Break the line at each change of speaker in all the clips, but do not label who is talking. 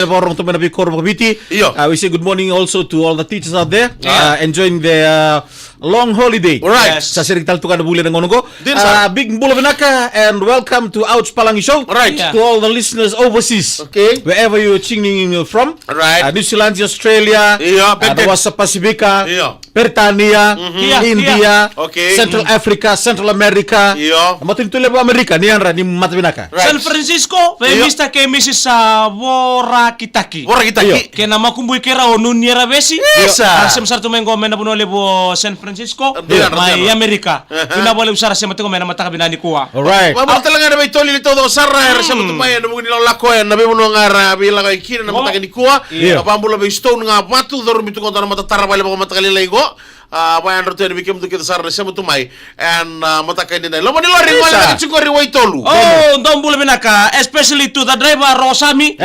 Orang to menabi Korbiti. We say good morning also to all the teachers out there enjoying their long holiday.
Right.
Sa siring taltukan na buli ng onongo. Big Mbula Vinaka and welcome to Ouch Palangi Show.
Right.
To all the listeners overseas.
Okay.
Wherever you're tuning in from.
Right.
New Zealand, Australia. Wasa Pacifica. Pertania. India.
Okay.
Central Africa, Central America. Matin tule ba Amerika ni anra ni Matvinaka.
San Francisco, Mr. K. Mrs. Vorakitaki. Kena makumbui kera onu niera besi. Asem sartu mengo mena buno lebo San Francisco. Mai Amerika. Tuna boleh usara sema tengo mena mataka binani kuwa.
Alright.
Mama talanga na baitoli lito do sarra era sema tumaya na mugni la koya na bebuno ngara bila ka kina na mataka ni kuwa. Apambulo be stone nga batu dormi tu kontana matatara bale ba matakali laigo. Bayan roto ni bikem tu kita sarra sema tumai and mataka ni lo mani lori wala chingori waitolu.
Oh, don't bule benaka, especially to the driver Rosami.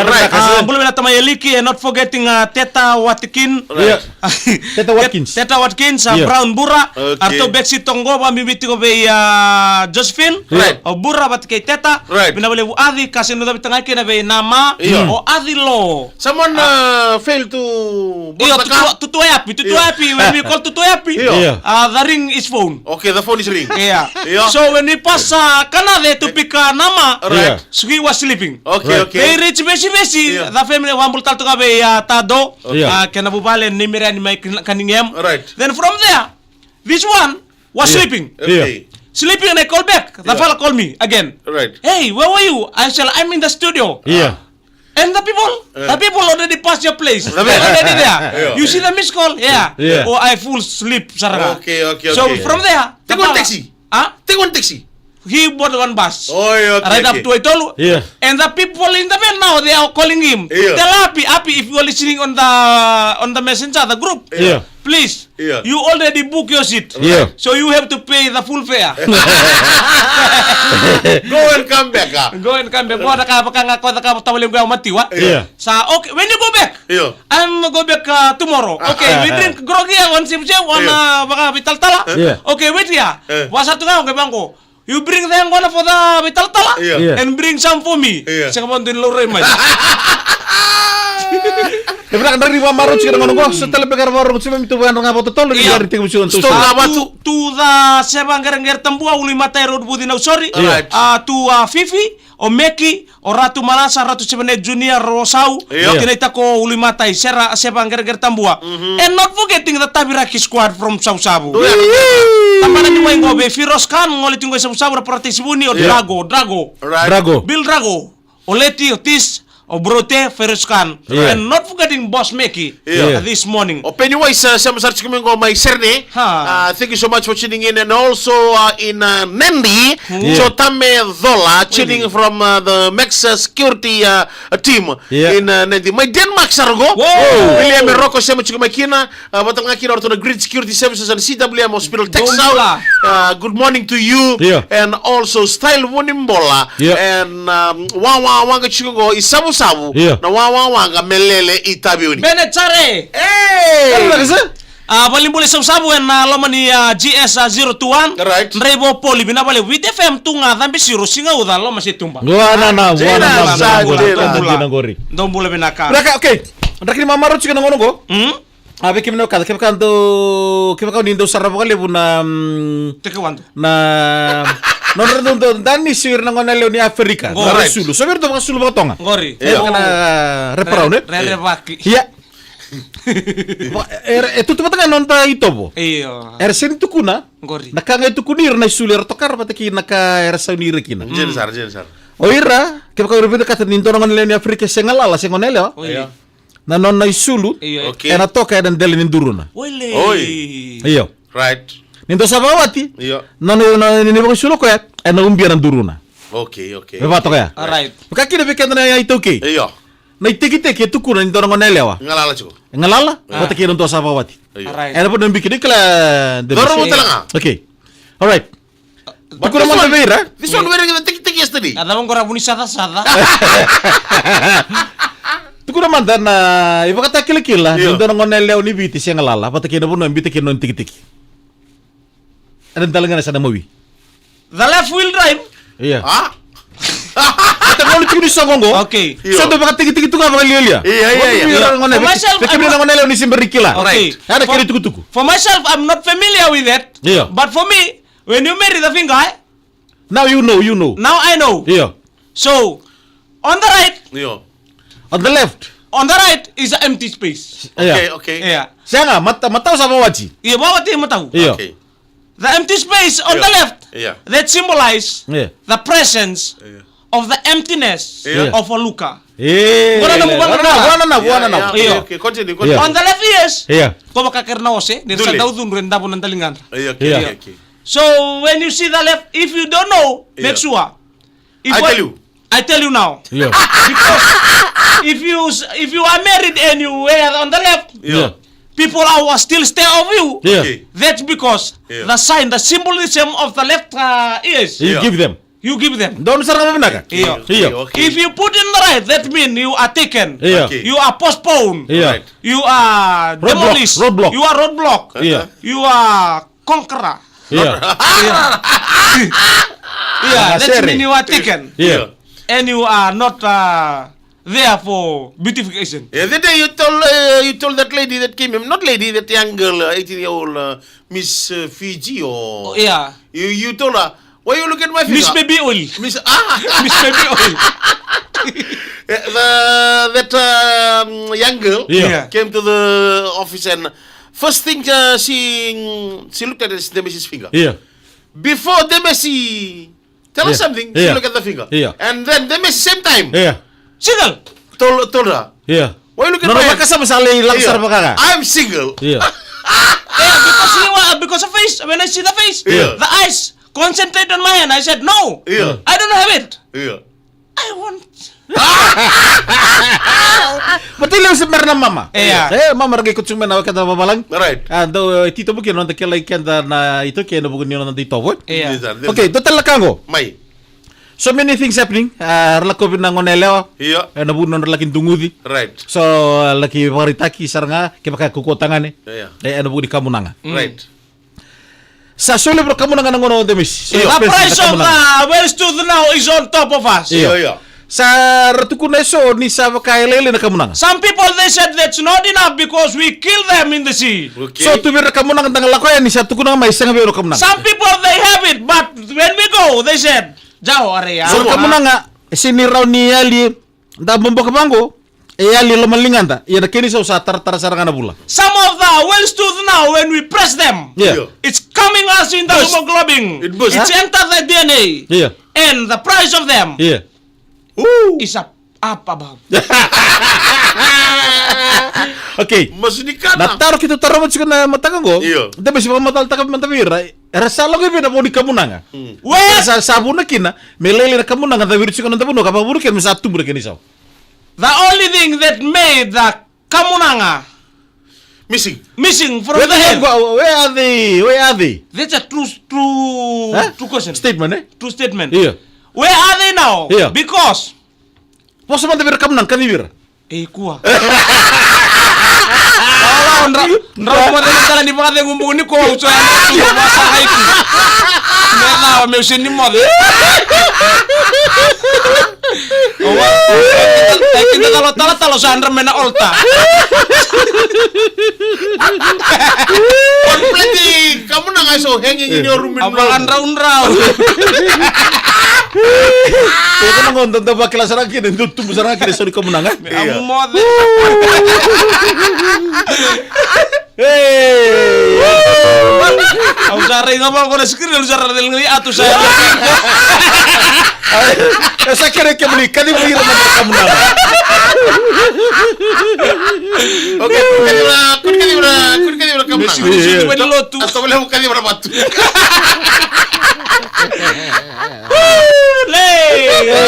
Bule benata mayeliki and not forgetting Teta Watkin. Teta Watkins, Brown Bura. Arto Bexi Tongo ba mibiti ko be Josephine. O Bura bat kay Teta. Binabale adi kasi no dapat tangay kina be Nama o adi lo.
Someone failed to
tutuapi when we call tutuapi. The ring is phone.
Okay, the phone is ring.
Yeah. So when we pass Canada to pick Nama, so he was sleeping.
Okay.
They reach besi. The family wambul tal to be Tado. Kenabubale nimira ni may kaningem.
Right.
Then from there, this one was sleeping.
Okay.
Sleeping and I call back. The fella called me again.
Right.
Hey, where were you? I said, I'm in the studio. And the people already passed your place. They're already there. You see the missed call? Yeah. Oh, I full sleep, Sarah.
Okay.
So from there,
take one taxi. Take one taxi.
He bought one bus.
Oh, okay.
Right up to Itolu. And the people in the van now, they are calling him. Tell Happy, if you are listening on the messenger, the group. Please, you already book your seat. So you have to pay the full fare.
Go and come back.
Go and come back. So, okay, when you go back, I'm go back tomorrow. Okay, we drink groggy one sip one baka vitaltala. Okay, wait here. Wasatu nga bangko. You bring them one for the vitaltala and bring some for me. Saya kamu din lorem mas.
Kemudian dari Marut sih dengan gua setelah pegar warung sih itu bukan ngapa totol lagi dari tiga musuh
to the sebang gerengger tembua uli mata road budi now sorry to Fifi o Meki o Ratu Malasa Ratu Sebene Junior Rosau kena itako uli mata sebang gerengger tembua and not forgetting the Tabiraki squad from Sausabu tamana ni mo be Firos Khan ngoli tinggo Sausabu proteksi buni o Drago Bill Drago o Leti Otis o Brote Feruskan and not forgetting Boss Meki this morning.
Pennywise, sama sarci kami ko may serne. Thank you so much for tuning in and also in Nandi, Chotame Zola tuning from the Max security team in Nandi. May Denmark sargo. William Rocco sama chika makina batang akina orto na Grid Security Services and CWM Hospital Texas. Good morning to you and also Style Wonimbola and wanga chika ko isabu na wanga melele itabiuni
Benechare balimbuli sabu na lomani GS021 Rebo Poli binabale with FM tunga dhambi siru singa uda loma situmba
wana ngori
ndombule benaka
okay ndakini Marut sih ngono go Abe kimno kada kemka nindo sarabo kale buna
tekewando
na non redondo dani sir na ngona leoni Afrika sulu saber to sulu botonga
ngori
kana reparone
rebaki
tu batanga non ta itobo sen tukuna
ngori
nakanga tukunir na sulir tokar pataki naka saunir kina
jensar
oira kemka rubida kata nindo ngona leoni Afrika sengalala sengonelo na non na isulu na toka dan delin duruna iyo
right
nindo sabawati na ni bang isulu ko na umbian duruna
okay
ba to kaya
right
kakina bikenda na ito okay
iyo
na itiki tu kuna nindo ngona lewa ngalala pataki nindo sabawati
right
ana pun bikin kala
doro mo talanga
okay all right Tukuna man beira
this one wearing the tiki yesterday
ada mong korabuni sada
Tukuna manda na iba kata kila nindo ngona lew ni biti siya ngalala pataki na puno biti kinon tiki ano talaga na sana mawi
the left wheel drive
iya
Ito mo
Kalau ni songongo.
Okay.
So to baka tigi tu ka baka lilia.
Iya.
Ngone. Kemina ngone ni simberikila.
Okay.
Ada kiri tuku.
For myself, I'm not familiar with that.
Yeah.
But for me, when you marry the finger,
Now you know.
now I know.
Yeah.
So, on the right,
Iya.
On the left.
on the right is an empty space.
Okay.
Yeah.
Siya nga, mataw sa mawaji.
Yeah, bawat mo tahu.
Iya.
Okay.
The empty space on the left,
Yeah.
that symbolize
Yeah.
the presence of the emptiness
Yeah.
of a Luca.
Buwana na.
Iya.
Okay. Continue.
Yeah.
On the left is,
Iya.
ko makakirna ose, din sa
Duli.
daw dun rin dabo ng talingan.
Okay.
So, when you see the left, if you don't know, make
Yeah.
sure.
I tell you.
I tell you now.
Yeah.
Because if you are married and you were on the left,
Yeah.
people are still stare of you.
Yeah.
Okay.
That's because
Yeah.
the sign, the symbolism of the left is
You
Yeah.
give them.
you give them.
Doon sa mga ka?
Iya.
Okay.
If you put in the right, that means you are taken.
Iya.
Okay.
You are postponed.
Iya.
Right.
You are
Roadblock,
demolished.
roadblock.
You are roadblock.
Iya.
You are conqueror.
Iya.
Yeah, that
Sere.
means you are taken.
Iya.
And you are not there for beautification.
Yeah, that day you told that lady that came in, not lady, that young girl, 18-year-old Miss Fiji, or
Yeah.
you told her, why you look at my finger?
Miss Baby Oil.
Miss
Miss Baby Oil.
that young girl
Yeah.
came to the office, and first thing she looked at is Demesi's finger.
Iya.
Before Demesi tell us
Yeah.
something,
Yeah.
she look at the finger.
Yeah.
And then Demesi same time
Iya.
Single.
told her,
Iya.
why you look at
Nono
my
baka sa masali langsar
Yeah.
baka ka?
I'm single.
Iya.
Yeah, because of face. When I see the face,
Yeah.
the eyes concentrate on my hand. I said, no,
Yeah.
I don't have it.
Yeah.
I want.
Betul lang sa merna mama.
Iya.
Mama ragi kutsung na kata babalang.
Right.
Do tito bukin non takela ikenda na ito kaya na bukin yun ng dito.
Yeah.
Okay, total lakango.
May.
So many things happening. Relako na ngonelewa.
Yeah.
Nabunon lakin dungudi.
Right.
So laki paritaki saranga kaya kukutangan
Yeah.
ano bukin kamunanga.
Right.
Sa solo bro kamunanga ng ngono demis.
The price of the well stood now is on top of us.
Yeah.
Sa ratuko na so ni sa kailele na kamunanga.
Some people they said that's not enough because we kill them in the sea.
Okay.
So tubir kamunanga tang lakoy ni sa tukuna may isang biro kamunanga.
Some people they have it, but when we go, they said, "Jao area."
So kamunanga siniraw ni ali da bombo kabango. Ali lomalingan ta. Iya kini sa tar saranga na bula.
Some of the well stood now when we press them.
Yeah.
It's coming us in the hemoglobin.
It burst.
It's enter the DNA.
Yeah.
And the price of them
Yeah.
is up above.
Okay.
Masudikana.
Nataro kita taro mo na matagango.
Iyo.
Da basi pa matal takap mantavira. Rasalo ko na mo di kamunanga.
Where
Sa sabu na kina, melele na kamunanga da virusi ko na tabuno kapaburu ken sa tumbre ken isaw.
the only thing that made the Kamunanga
Missing.
missing from
Where
the head.
Where are they? Where are they?
That's a true question.
Statement eh?
True statement.
Iya.
Where are they now?
Yeah.
Because
Poso man tavira kamunang kanivira.
kuha. Ndra mo na tala ni mga ngumbu ni ko so ano to masa haiku. Na me usini mo. Kita kalau talo Sandra mena olta.
Completely. Kamu na nga so hanging in your room.
Abang undraw.
Kaya nang onda da bakila saraki na tumbu saraki so di kamunanga.
Amu mo.
Hey!
Ang saray nga ba ko na screen, ang saray ng ato sa
Esa kere ke beli kadi beli ramai kamunanga.
Okay, kun kadibra kamu na.
Susu ba nilo tu?
Atau boleh bukan kadibra batu.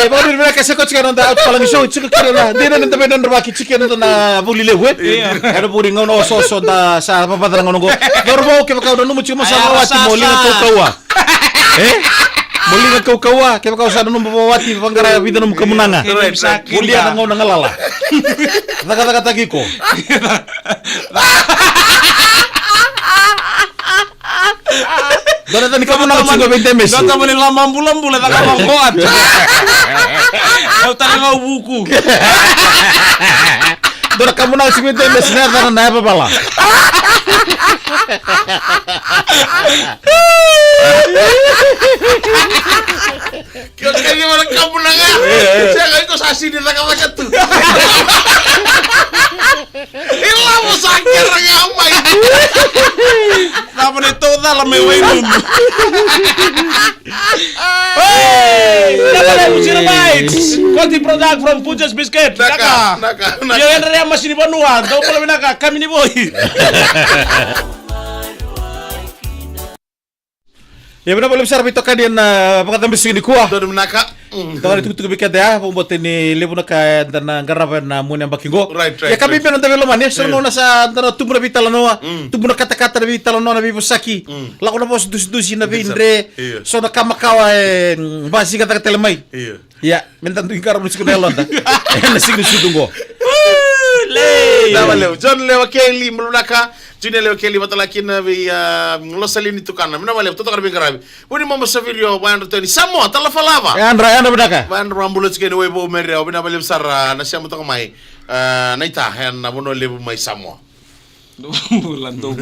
Baru bila kasi ko chika nanda out palang show chika kira na dina nanda benan rabaki chika nanda na bulile we ano buri ngono so da sa papadra ngono go norbo ke baka numu chika sa rawati molinga ko kawa molinga ko kawa ke baka sa numu bawati panggara vida numu kamunanga bulia ngono ngalala kata kata giko Dona tani kamu nang singo 20 mes.
Dota mo ni lamang bulan tak kamang kuat. Kau talaga buku.
Dora kamu nang simento na sinar na apa pala.
Kaya malang kamu na nga. Siya kayo ko sa asin nila ka masyad to. Ila mo sa akin na nga amay.
Naman ito na may wainun. Hey! Naman mo sila bites. Quality product from Pujas Biscuit. Naka. Yung yan rin ang masinibanuan. Daw pala minaka. Kami ni Boy.
Ya benar boleh besar bito kadian na pakatan bisi ni kuah.
Doon naka.
Tawari tuku bikat ya pembuat ini lebu na ka dan garapan na mun yang bakingo.
Right.
Ya kami pun nanti belum ya sono na sa na tubu na bitala noa. Tubu na kata-kata na bitala noa na bibusaki. Laku na pos dus na bindre. So na kamakawa basi kata telemai. Ya, minta tu ingkar musik na elon ta. Na signo sudungo.
Dawa leo. John leo keli mulunaka. Junior leo keli batalakin na bi losalini tukana. Mina maleo toto karabi karabi. Wani mama savirio bayan ruteni Samoa talafalava.
Andra bedaka.
Bayan rambulat kene webo meria. Bina maleo sara na siya mutaka mai. Naita hen na bono lebu mai Samoa.
Bulan tuh.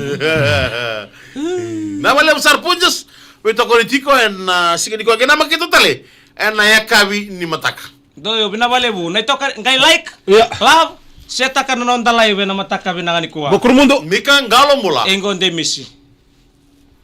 Na maleo sar punjas. Wito politiko en sige diko kena makito tale. En na yakabi ni mataka.
Doyo binabalebu. Na ito kay like.
Ya.
Love. Seta ka nonon dalay we na mataka binangani kuha.
Bokur mundo.
Mika ngalo mula.
Engon de misi.